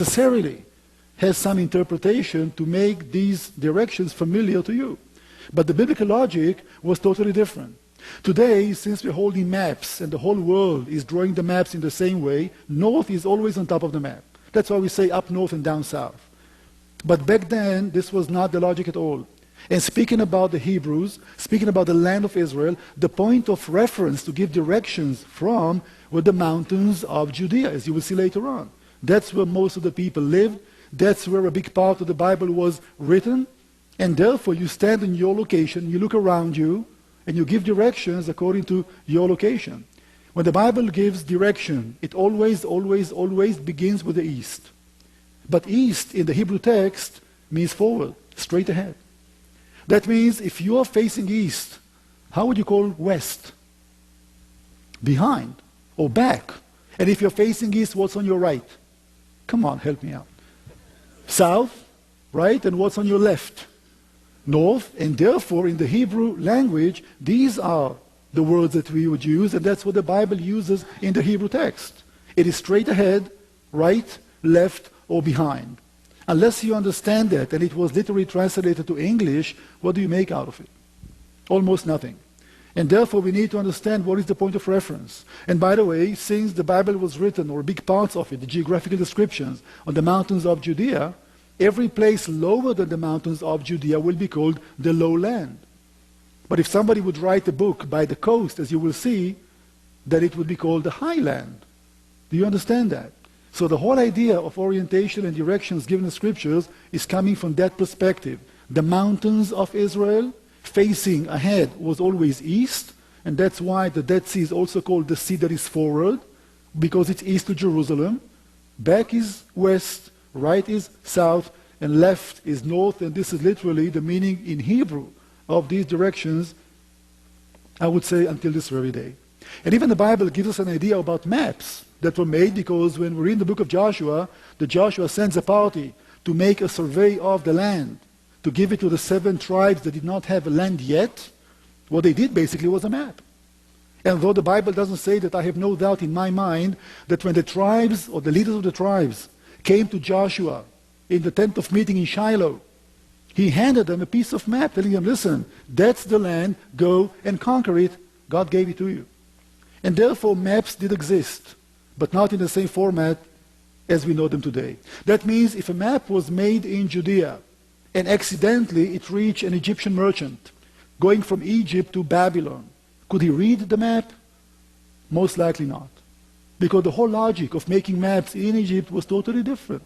necessarily has some interpretation to make these directions familiar to you. But the biblical logic was totally different. Today, since we're holding maps and the whole world is drawing the maps in the same way, north is always on top of the map. That's why we say up north and down south. But back then, this was not the logic at all. And speaking about the Hebrews, speaking about the land of Israel, the point of reference to give directions from were the mountains of Judea, as you will see later on. That's where most of the people lived. That's where a big part of the Bible was written. And therefore, you stand in your location, you look around you, and you give directions according to your location. When the Bible gives direction, it always begins with the east. But east in the Hebrew text means forward, straight ahead. That means if you are facing east, how would you call west? Behind or back. And if you're facing east, what's on your right? Come on, help me out. South, right? And what's on your left? North. And therefore, in the Hebrew language, these are the words that we would use, and that's what the Bible uses in the Hebrew text. It is straight ahead, right, left, or behind. Unless you understand that, and it was literally translated to English, what do you make out of it? Almost nothing. And therefore, we need to understand what is the point of reference. And by the way, since the Bible was written, or big parts of it, the geographical descriptions on the mountains of Judea, every place lower than the mountains of Judea will be called the lowland. But if somebody would write a book by the coast, as you will see, then it would be called the highland. Do you understand that? So the whole idea of orientation and directions given in the scriptures is coming from that perspective. The mountains of Israel facing ahead was always east, and that's why the Dead Sea is also called the sea that is forward, because it's east to Jerusalem. Back is west, right is south, and left is north, and this is literally the meaning in Hebrew of these directions, I would say, until this very day. And even the Bible gives us an idea about maps that were made, because when we read the book of Joshua, Joshua sends a party to make a survey of the land, to give it to the 7 tribes that did not have a land yet. What they did basically was a map. And though the Bible doesn't say that, I have no doubt in my mind that when the tribes, or the leaders of the tribes, came to Joshua in the tent of meeting in Shiloh, he handed them a piece of map, telling them, listen, that's the land, go and conquer it. God gave it to you. And therefore, maps did exist, but not in the same format as we know them today. That means if a map was made in Judea, and accidentally it reached an Egyptian merchant going from Egypt to Babylon, could he read the map? Most likely not. Because the whole logic of making maps in Egypt was totally different.